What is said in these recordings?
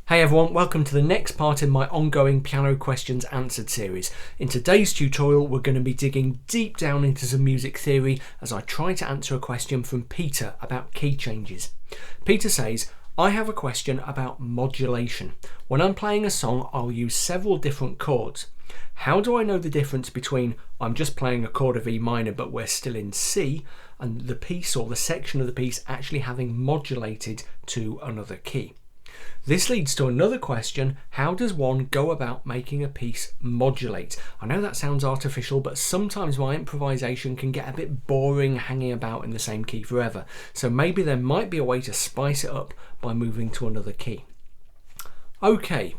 Hey everyone, welcome to the next part in my ongoing Piano Questions Answered series. In today's tutorial we're going to be digging deep down into some music theory as I try to answer a question from Peter about key changes. Peter says, I have a question about modulation. When I'm playing a song I'll use several different chords. How do I know the difference between I'm just playing a chord of E minor but we're still in C and the piece or the section of the piece actually having modulated to another key? This leads to another question: how does one go about making a piece modulate? I know that sounds artificial, but sometimes my improvisation can get a bit boring hanging about in the same key forever. So maybe there might be a way to spice it up by moving to another key. Okay,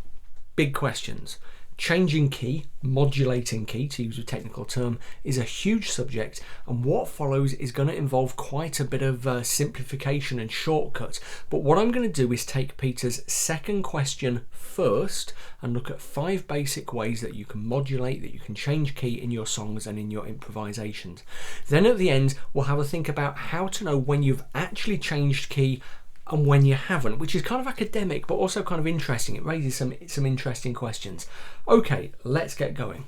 big questions. Changing key, modulating key to use a technical term, is a huge subject, and what follows is going to involve quite a bit of simplification and shortcut. But what I'm going to do is take Peter's second question first and look at 5 basic ways that you can modulate, that you can change key in your songs and in your improvisations. Then at the end we'll have a think about how to know when you've actually changed key and when you haven't, which is kind of academic but also kind of interesting. It raises some interesting questions. Okay, let's get going.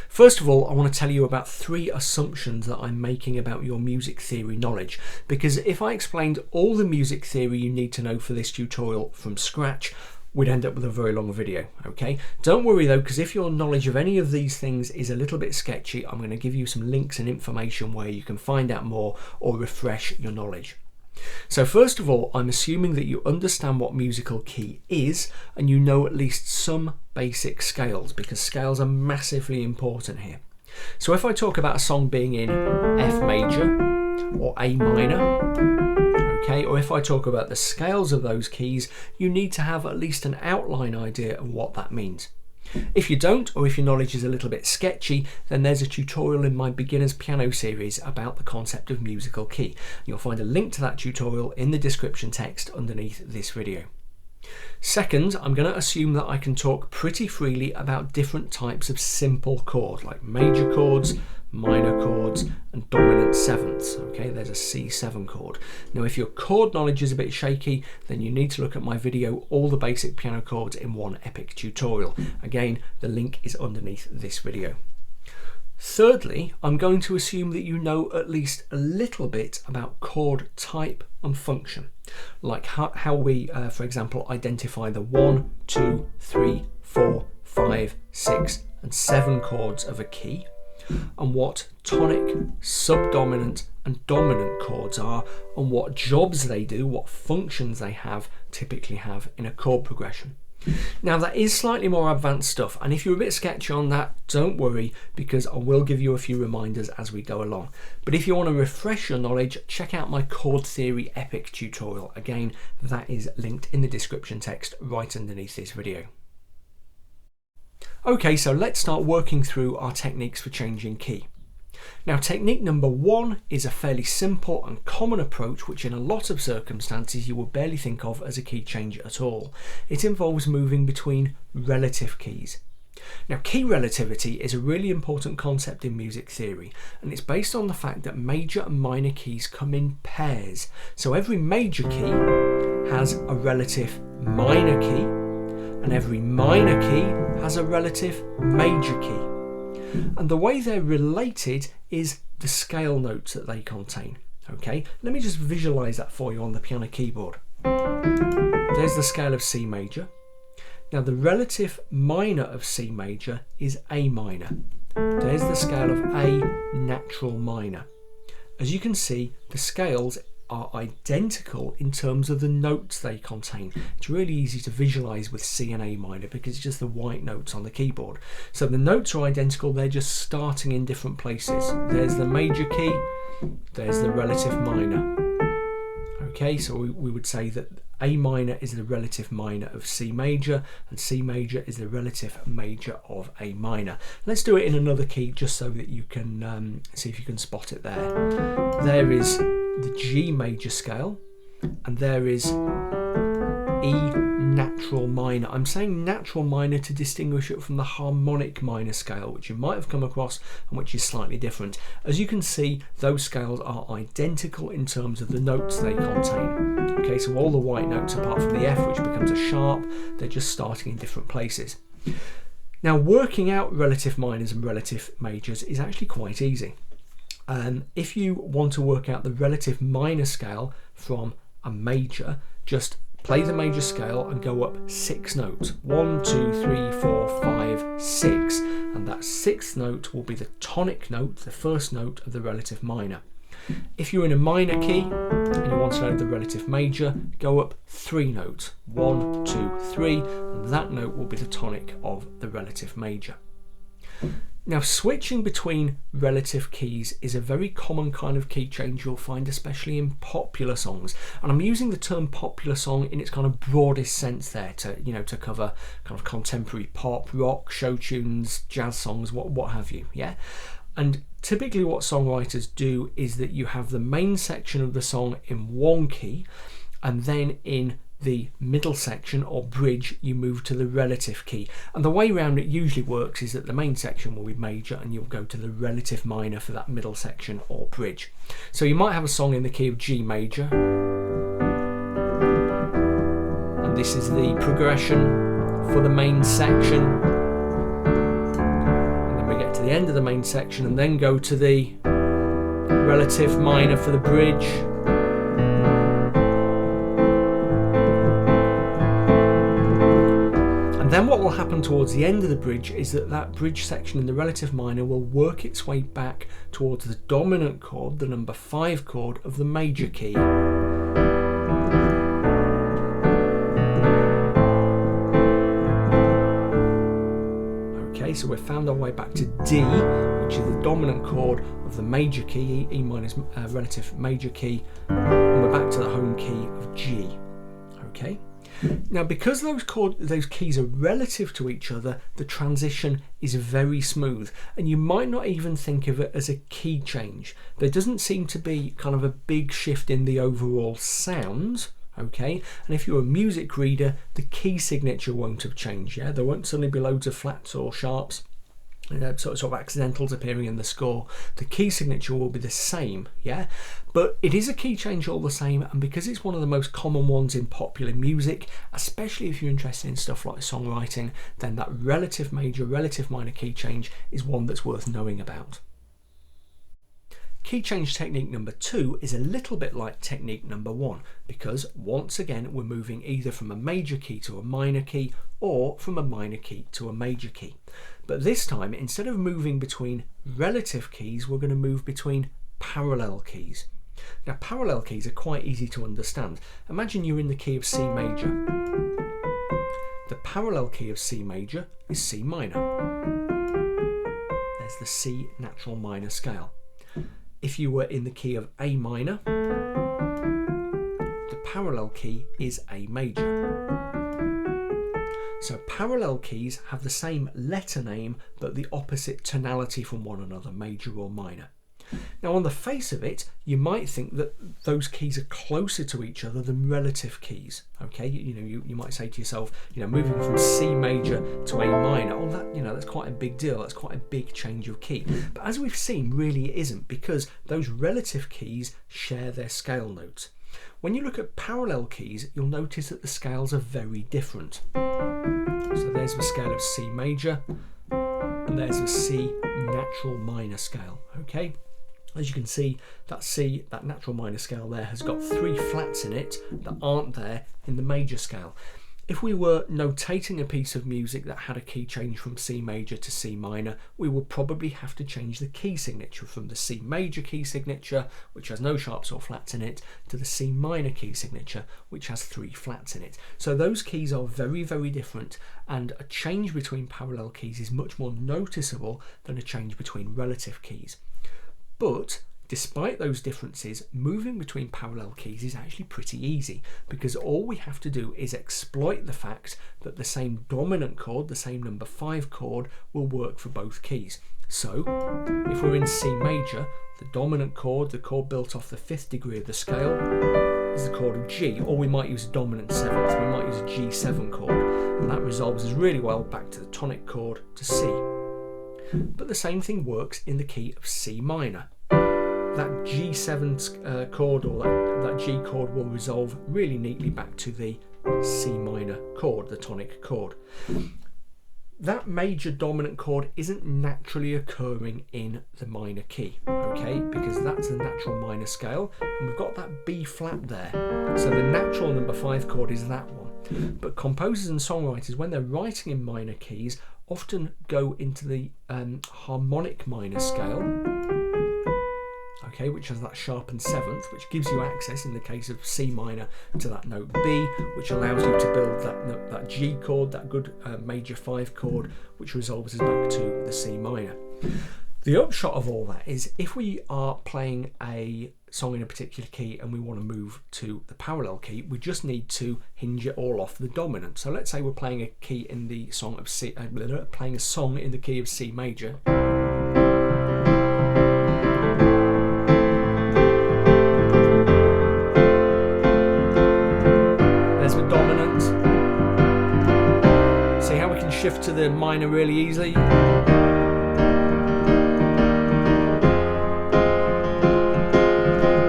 First of all, I want to tell you about 3 assumptions that I'm making about your music theory knowledge, because if I explained all the music theory you need to know for this tutorial from scratch, we'd end up with a very long video. Okay, don't worry though, because if your knowledge of any of these things is a little bit sketchy, I'm going to give you some links and information where you can find out more or refresh your knowledge. So first of all, I'm assuming that you understand what musical key is and you know at least some basic scales, because scales are massively important here. So if I talk about a song being in F major or A minor, okay, or if I talk about the scales of those keys, you need to have at least an outline idea of what that means. If you don't, or if your knowledge is a little bit sketchy, then there's a tutorial in my beginner's piano series about the concept of musical key. You'll find a link to that tutorial in the description text underneath this video. Second, I'm going to assume that I can talk pretty freely about different types of simple chord, like major chords, minor chords and dominant sevenths. Okay, there's a C7 chord. Now if your chord knowledge is a bit shaky, then you need to look at my video All the Basic Piano Chords in One Epic Tutorial. Again, the link is underneath this video. Thirdly, I'm going to assume that you know at least a little bit about chord type and function, like how we for example identify the 1, 2, 3, 4, 5, 6 and 7 chords of a key, and what tonic, subdominant and dominant chords are, and what jobs they do, what functions they typically have in a chord progression. Now that is slightly more advanced stuff, and if you're a bit sketchy on that, don't worry, because I will give you a few reminders as we go along. But if you want to refresh your knowledge, check out my chord theory epic tutorial. Again, that is linked in the description text right underneath this video. Okay, so let's start working through our techniques for changing key. Now, technique number 1 is a fairly simple and common approach which in a lot of circumstances you will barely think of as a key change at all. It involves moving between relative keys. Now, key relativity is a really important concept in music theory, and it's based on the fact that major and minor keys come in pairs. So every major key has a relative minor key, and every minor key has a relative major key. And the way they're related is the scale notes that they contain. Okay, let me just visualize that for you on the piano keyboard. There's the scale of C major. Now the relative minor of C major is A minor. There's the scale of A natural minor. As you can see, the scales are identical in terms of the notes they contain. It's really easy to visualize with C and A minor because it's just the white notes on the keyboard. So the notes are identical, they're just starting in different places. There's the major key, there's the relative minor. Okay, so we would say that A minor is the relative minor of C major and C major is the relative major of A minor. Let's do it in another key just so that you can see if you can spot it there. There is the G major scale and there is E natural minor. I'm saying natural minor to distinguish it from the harmonic minor scale, which you might have come across and which is slightly different. As you can see, those scales are identical in terms of the notes they contain. Okay, so all the white notes apart from the F, which becomes a sharp, they're just starting in different places. Now, working out relative minors and relative majors is actually quite easy. If you want to work out the relative minor scale from a major, just play the major scale and go up 6 notes. 1, 2, 3, 4, 5, 6. And that 6th note will be the tonic note, the first note of the relative minor. If you're in a minor key and you want to know the relative major, go up 3 notes. 1, 2, 3, and that note will be the tonic of the relative major. Now, switching between relative keys is a very common kind of key change you'll find, especially in popular songs. And I'm using the term popular song in its kind of broadest sense there to cover kind of contemporary pop, rock, show tunes, jazz songs, what have you, yeah? And typically what songwriters do is that you have the main section of the song in one key, and then in the middle section or bridge you move to the relative key. And the way around it usually works is that the main section will be major and you'll go to the relative minor for that middle section or bridge. So you might have a song in the key of G major, and this is the progression for the main section, and then we get to the end of the main section and then go to the relative minor for the bridge. Then what will happen towards the end of the bridge is that bridge section in the relative minor will work its way back towards the dominant chord, the number 5 chord of the major key. Okay, so we've found our way back to D, which is the dominant chord of the major key, E minor's relative major key, and we're back to the home key of G. Okay. Now, because those keys are relative to each other, the transition is very smooth, and you might not even think of it as a key change. There doesn't seem to be kind of a big shift in the overall sound, okay? And if you're a music reader, the key signature won't have changed, yeah? There won't suddenly be loads of flats or sharps, sort of accidentals appearing in the score. The key signature will be the same, yeah, but it is a key change all the same, and because it's one of the most common ones in popular music, especially if you're interested in stuff like songwriting, then that relative major, relative minor key change is one that's worth knowing about. Key change technique number 2 is a little bit like technique number 1, because once again we're moving either from a major key to a minor key or from a minor key to a major key. But this time, instead of moving between relative keys, we're going to move between parallel keys. Now, parallel keys are quite easy to understand. Imagine you're in the key of C major. The parallel key of C major is C minor. There's the C natural minor scale. If you were in the key of A minor, the parallel key is A major. So parallel keys have the same letter name but the opposite tonality from one another, major or minor. Now, on the face of it, you might think that those keys are closer to each other than relative keys. Okay, you might say to yourself, moving from C major to A minor, oh, that's quite a big deal. That's quite a big change of key. But as we've seen, really it isn't, because those relative keys share their scale notes. When you look at parallel keys, you'll notice that the scales are very different. So there's the scale of C major, and there's the C natural minor scale. Okay. As you can see, that natural minor scale there has got 3 flats in it that aren't there in the major scale. If we were notating a piece of music that had a key change from C major to C minor, we would probably have to change the key signature from the C major key signature, which has no sharps or flats in it, to the C minor key signature, which has 3 flats in it. So those keys are very, very different, and a change between parallel keys is much more noticeable than a change between relative keys. But despite those differences, moving between parallel keys is actually pretty easy, because all we have to do is exploit the fact that the same dominant chord, the same number 5 chord, will work for both keys. So if we're in C major, the dominant chord, the chord built off the 5th degree of the scale, is the chord of G, or we might use a dominant 7th, we might use a G7 chord, and that resolves us really well back to the tonic chord to C. But the same thing works in the key of C minor. That G7 chord, or that G chord, will resolve really neatly back to the C minor chord, the tonic chord. That major dominant chord isn't naturally occurring in the minor key, okay, because that's the natural minor scale, and we've got that B flat there. So the natural number 5 chord is that one. But composers and songwriters, when they're writing in minor keys, often go into the harmonic minor scale, okay, which has that sharpened 7th, which gives you access, in the case of C minor, to that note B, which allows you to build that note, that G chord, that good major 5 chord, which resolves us back to the C minor. The upshot of all that is, if we are playing a song in a particular key and we want to move to the parallel key, we just need to hinge it all off the dominant. So let's say we're playing a key in the song of C, playing a song in the key of C major. Dominant. See how we can shift to the minor really easily?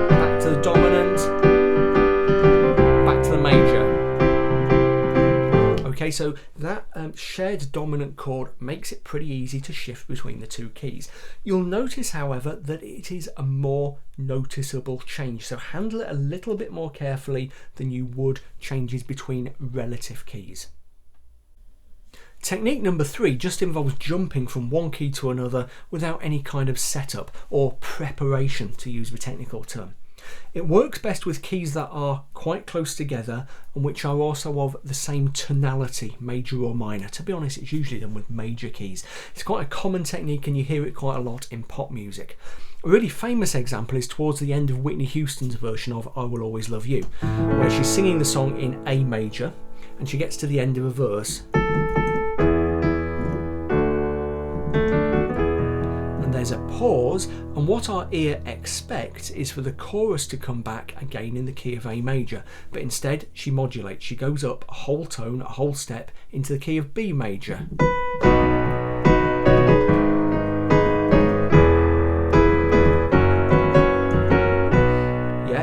Back to the dominant, back to the major. Okay, so that shared dominant chord makes it pretty easy to shift between the two keys. You'll notice, however, that it is a more noticeable change, so handle it a little bit more carefully than you would changes between relative keys. Technique number 3 just involves jumping from one key to another without any kind of setup or preparation, to use the technical term. It works best with keys that are quite close together and which are also of the same tonality, major or minor. To be honest, it's usually done with major keys. It's quite a common technique and you hear it quite a lot in pop music. A really famous example is towards the end of Whitney Houston's version of I Will Always Love You, where she's singing the song in A major and she gets to the end of a verse and there's a pause, and what our ear expects is for the chorus to come back again in the key of A major, but instead she modulates. She goes up a whole tone, a whole step, into the key of B major.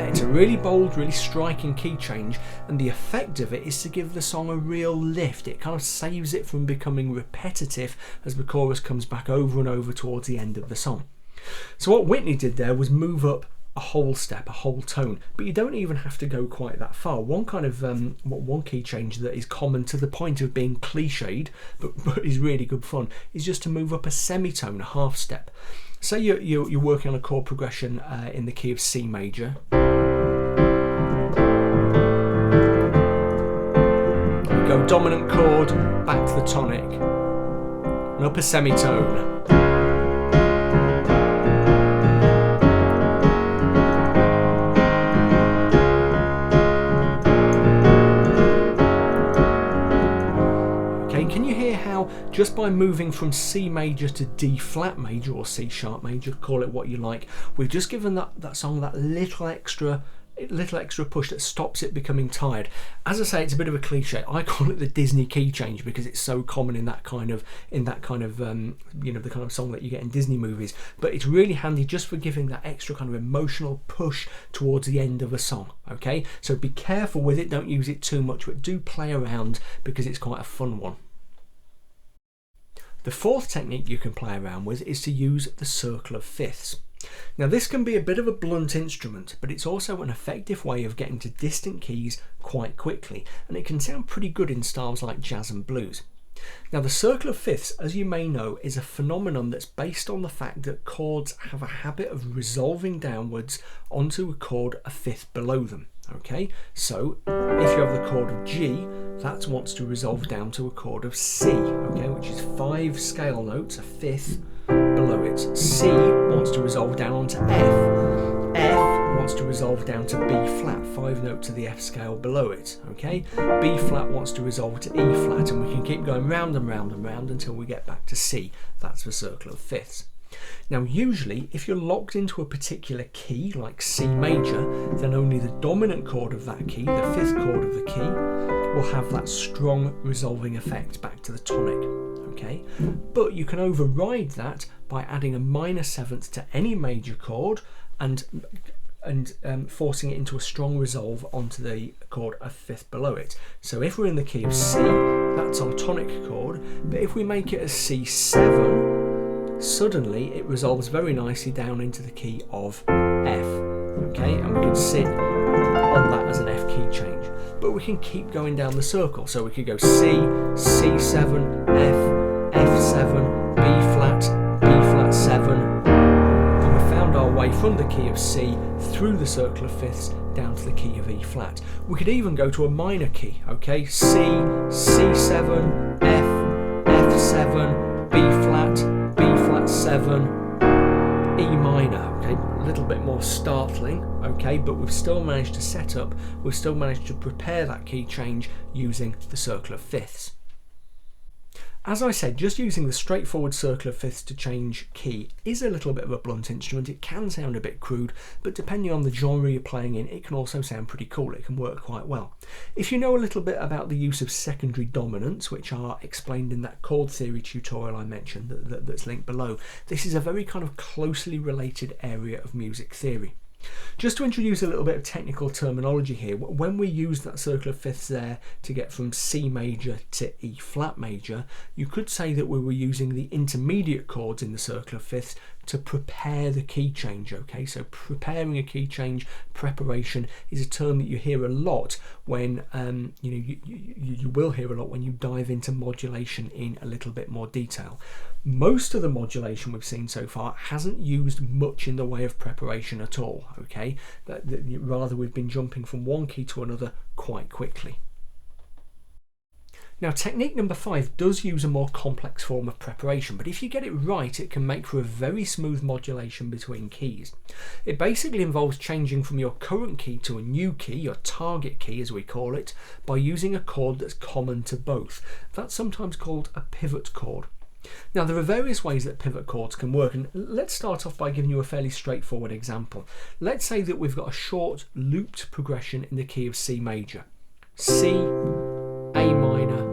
It's a really bold, really striking key change, and the effect of it is to give the song a real lift. It kind of saves it from becoming repetitive as the chorus comes back over and over towards the end of the song. So what Whitney did there was move up a whole step, a whole tone, but you don't even have to go quite that far. One kind of one key change that is common to the point of being cliched, but is really good fun, is just to move up a semitone, a half step. Say you're working on a chord progression in the key of C major. Go dominant chord, back to the tonic, and up a semitone. Okay, can you hear how just by moving from C major to D flat major, or C sharp major, call it what you like, we've just given that song that little extra push that stops it becoming tired. As I say, it's a bit of a cliche. I call it the Disney key change because it's so common in that kind of you know, the kind of song that you get in Disney movies. But it's really handy just for giving that extra kind of emotional push towards the end of a song. Okay, so be careful with it. Don't use it too much, but do play around because it's quite a fun one. The fourth technique you can play around with is to use the circle of fifths. Now this can be a bit of a blunt instrument, but it's also an effective way of getting to distant keys quite quickly, and it can sound pretty good in styles like jazz and blues. Now the circle of fifths, as you may know, is a phenomenon that's based on the fact that chords have a habit of resolving downwards onto a chord a fifth below them. Okay, so if you have the chord of G, that wants to resolve down to a chord of C, okay, which is 5 scale notes, a fifth below it. C wants to resolve down onto F. F wants to resolve down to B flat, 5 notes of the F scale below it. Okay, B flat wants to resolve to E flat, and we can keep going round and round and round until we get back to C. That's the circle of fifths. Now usually if you're locked into a particular key like C major, then only the dominant chord of that key, the fifth chord of the key, will have that strong resolving effect back to the tonic. Okay, but you can override that by adding a minor seventh to any major chord and forcing it into a strong resolve onto the chord a fifth below it. So if we're in the key of C, that's our tonic chord, but if we make it a C7, suddenly it resolves very nicely down into the key of F. Okay, and we can sit on that as an F key change. But we can keep going down the circle, so we could go C, C7, F, F7, B flat 7, and we found our way from the key of C through the circle of fifths down to the key of E flat. We could even go to a minor key, okay? C, C7, F, F7, B flat 7, E minor, okay? A little bit more startling, okay? But we've still managed to prepare that key change using the circle of fifths. As I said, just using the straightforward circle of fifths to change key is a little bit of a blunt instrument. It can sound a bit crude, but depending on the genre you're playing in, it can also sound pretty cool. It can work quite well. If you know a little bit about the use of secondary dominants, which are explained in that chord theory tutorial I mentioned that's linked below, this is a very kind of closely related area of music theory. Just to introduce a little bit of technical terminology here, when we use that circle of fifths there to get from C major to E flat major, you could say that we were using the intermediate chords in the circle of fifths to prepare the key change, okay? So preparing a key change, preparation, is a term that you hear a lot when, you will hear a lot when you dive into modulation in a little bit more detail. Most of the modulation we've seen so far hasn't used much in the way of preparation at all, okay? Rather, we've been jumping from one key to another quite quickly. Now, technique number 5 does use a more complex form of preparation, but if you get it right, it can make for a very smooth modulation between keys. It basically involves changing from your current key to a new key, your target key as we call it, by using a chord that's common to both. That's sometimes called a pivot chord. Now, there are various ways that pivot chords can work, and let's start off by giving you a fairly straightforward example. Let's say that we've got a short looped progression in the key of C major. C, A minor,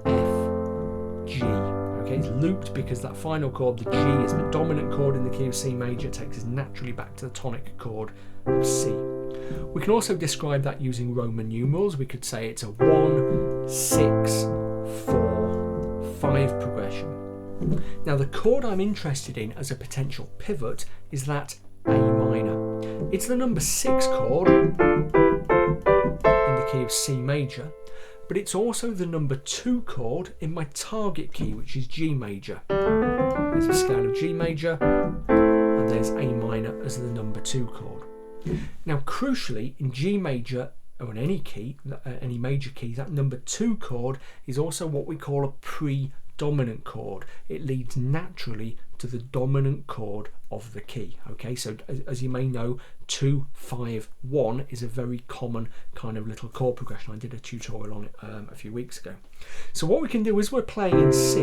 F, G. Okay, it's looped because that final chord, the G, is the dominant chord in the key of C major. It takes us naturally back to the tonic chord of C. We can also describe that using Roman numerals. We could say it's a 1, 6, 4, 5 progression. Now, the chord I'm interested in as a potential pivot is that A minor. It's the number 6 chord in the key of C major, but it's also the number 2 chord in my target key, which is G major. There's a scale of G major, and there's A minor as the number 2 chord. Now, crucially, in G major, or in any key, any major key, that number 2 chord is also what we call a predominant chord. It leads naturally to the dominant chord of the key. Okay, so as you may know, 2, 5, 1 is a very common kind of little chord progression. I did a tutorial on it a few weeks ago. So what we can do as we're playing in C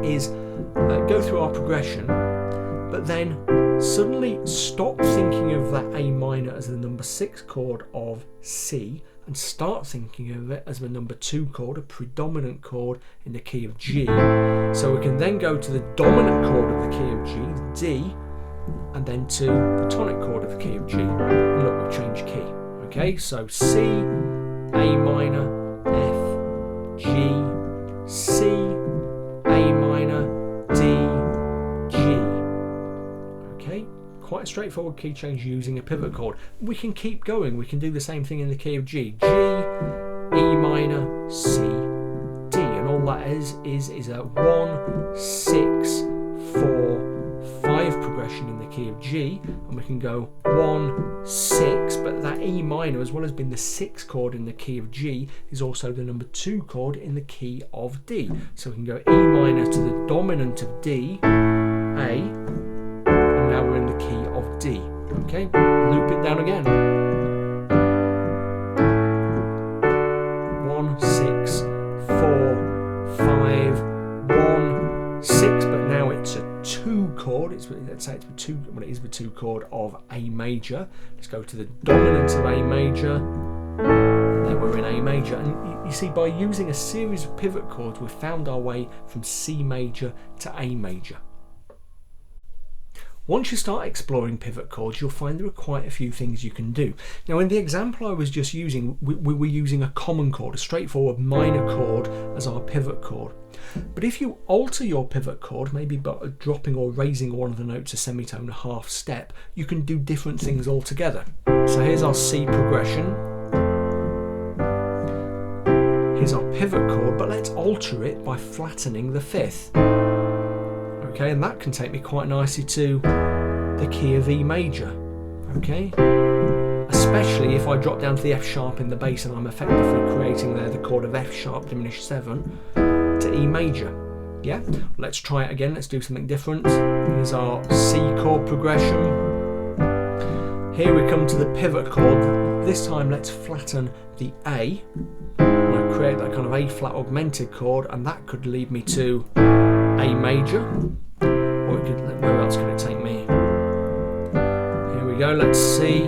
is go through our progression, but then suddenly stop thinking of that A minor as the number 6 chord of C and start thinking of it as the number 2 chord, a predominant chord in the key of G. So we can then go to the dominant chord of the key of G, D, and then to the tonic chord of the key of G. And look, we've changed key. Okay, so C, A minor, F, G, C, A minor, D, G. Okay, quite a straightforward key change using a pivot chord. We can keep going. We can do the same thing in the key of G. G, E minor, C, D, and all that is a 1, 6, 4, 5 progression in the key of G, and we can go 1, 6, but that E minor, as well as being the 6th chord in the key of G, is also the number 2 chord in the key of D. So we can go E minor to the dominant of D, A, and now we're in the key of D. Okay, loop it down again. 1, 6, 4, 5, 1, 6, but now it's a 2 chord. Let's say it's the 2. Well, it is the 2 chord of A major. Let's go to the dominant of A major, there we're in A major. And you see, by using a series of pivot chords, we've found our way from C major to A major. Once you start exploring pivot chords, you'll find there are quite a few things you can do. Now, in the example I was just using, we were using a common chord, a straightforward minor chord as our pivot chord. But if you alter your pivot chord, maybe by dropping or raising one of the notes a semitone a half step, you can do different things altogether. So here's our C progression. Here's our pivot chord, but let's alter it by flattening the fifth. Okay, and that can take me quite nicely to the key of E major. Okay, especially if I drop down to the F sharp in the bass and I'm effectively creating there the chord of F sharp diminished 7 to E major. Yeah, let's try it again. Let's do something different. Here's our C chord progression. Here we come to the pivot chord. This time let's flatten the A. And I create that kind of A flat augmented chord, and that could lead me to A major. Or it could, where else can it take me? Here we go, let's see.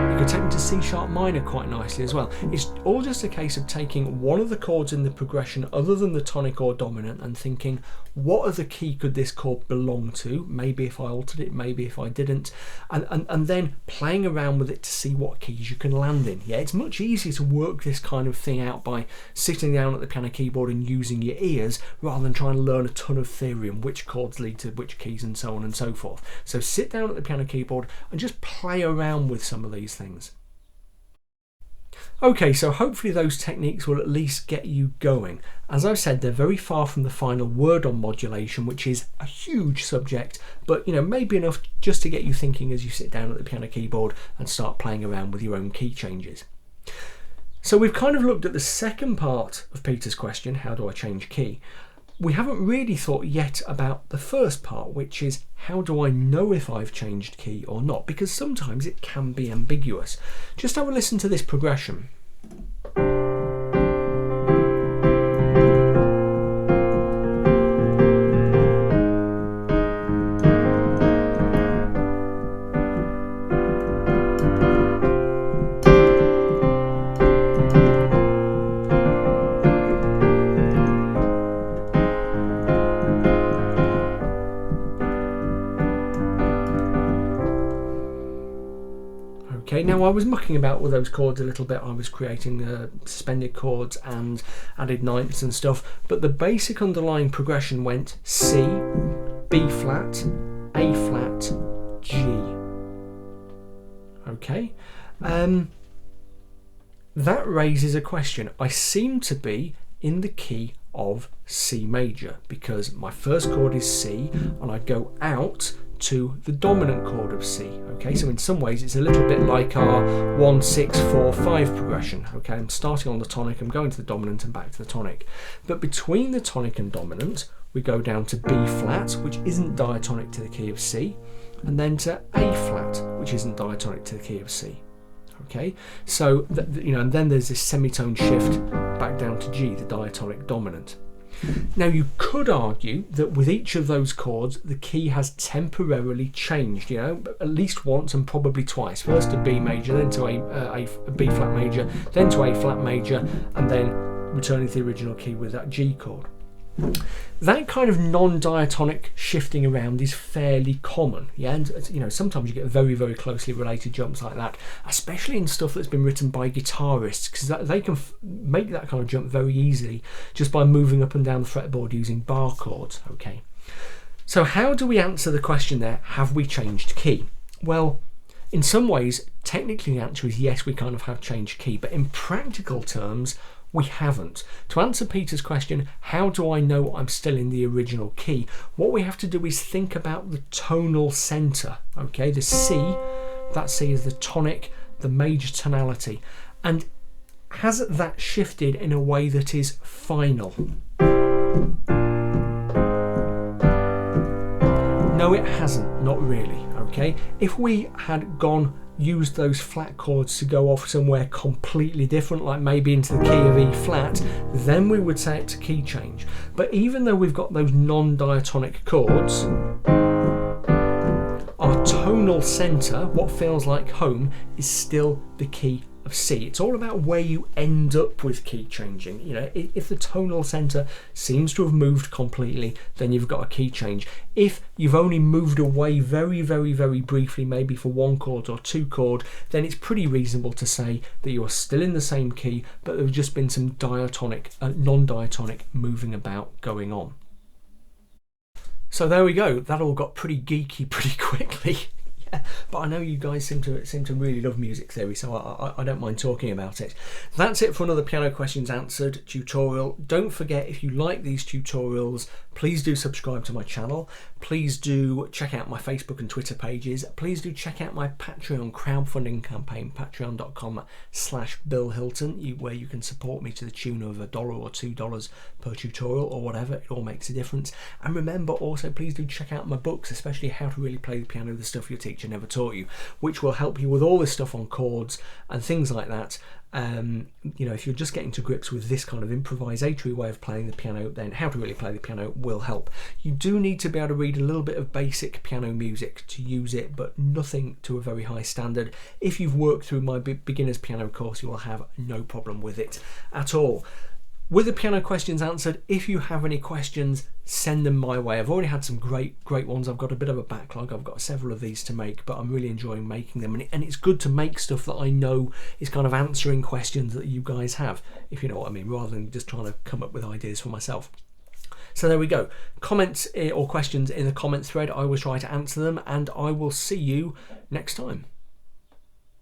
It could take me to C sharp minor quite nicely as well. It's all just a case of taking one of the chords in the progression other than the tonic or dominant and thinking, what other key could this chord belong to? Maybe if I altered it, maybe if I didn't. And then playing around with it to see what keys you can land in. Yeah, it's much easier to work this kind of thing out by sitting down at the piano keyboard and using your ears rather than trying to learn a ton of theory and which chords lead to which keys and so on and so forth. So sit down at the piano keyboard and just play around with some of these things. Okay, so hopefully those techniques will at least get you going. As I've said, they're very far from the final word on modulation, which is a huge subject, but maybe enough just to get you thinking as you sit down at the piano keyboard and start playing around with your own key changes. So we've kind of looked at the second part of Peter's question, how do I change key? We haven't really thought yet about the first part, which is how do I know if I've changed key or not? Because sometimes it can be ambiguous. Just have a listen to this progression. Okay, now I was mucking about with those chords a little bit. I was creating suspended chords and added ninths and stuff, but the basic underlying progression went C, B flat, A flat, G. Okay, that raises a question. I seem to be in the key of C major because my first chord is C and I go out to the dominant chord of C. Okay, so in some ways it's a little bit like our 1, 6, 4, 5 progression. Okay, I'm starting on the tonic, I'm going to the dominant and back to the tonic. But between the tonic and dominant, we go down to B flat, which isn't diatonic to the key of C, and then to A flat, which isn't diatonic to the key of C. Okay, so and then there's this semitone shift back down to G, the diatonic dominant. Now you could argue that with each of those chords the key has temporarily changed, at least once and probably twice. First to B major, then to a B flat major, then to A flat major, and then returning to the original key with that G chord. That kind of non-diatonic shifting around is fairly common, yeah, and sometimes you get very, very closely related jumps like that, especially in stuff that's been written by guitarists, because they can make that kind of jump very easily just by moving up and down the fretboard using bar chords. Okay, so how do we answer the question there, have we changed key? Well, in some ways, technically the answer is yes, we kind of have changed key, but in practical terms, we haven't. To answer Peter's question, how do I know I'm still in the original key? What we have to do is think about the tonal center. Okay, the C, that C is the tonic, the major tonality. And has that shifted in a way that is final? No, it hasn't, not really. Okay, if we had used those flat chords to go off somewhere completely different, like maybe into the key of E flat, then we would say it's a key change. But even though we've got those non-diatonic chords, our tonal center, what feels like home, is still the key of C. It's all about where you end up with key changing. You know, if the tonal center seems to have moved completely, then you've got a key change. If you've only moved away very, very, very briefly, maybe for one chord or two chord, then it's pretty reasonable to say that you're still in the same key, but there's just been some diatonic, non-diatonic moving about going on. So there we go. That all got pretty geeky pretty quickly. But I know you guys seem to really love music theory, so I don't mind talking about it. That's it for another Piano Questions Answered tutorial. Don't forget, if you like these tutorials, please do subscribe to my channel. Please do check out my Facebook and Twitter pages. Please do check out my Patreon crowdfunding campaign, patreon.com/Bill Hilton, where you can support me to the tune of $1 or $2 per tutorial or whatever. It all makes a difference. And remember also, please do check out my books, especially How to Really Play the Piano, the Stuff Your Teacher Never Taught You, which will help you with all this stuff on chords and things like that. You know, if you're just getting to grips with this kind of improvisatory way of playing the piano, then How to Really Play the Piano will help. You do need to be able to read a little bit of basic piano music to use it, but nothing to a very high standard. If you've worked through my beginner's piano course, you will have no problem with it at all. With the Piano Questions Answered, if you have any questions, send them my way. I've already had some great ones. I've got a bit of a backlog. I've got several of these to make, but I'm really enjoying making them. And it's good to make stuff that I know is kind of answering questions that you guys have, if you know what I mean, rather than just trying to come up with ideas for myself. So there we go. Comments or questions in the comments thread. I will try to answer them, and I will see you next time.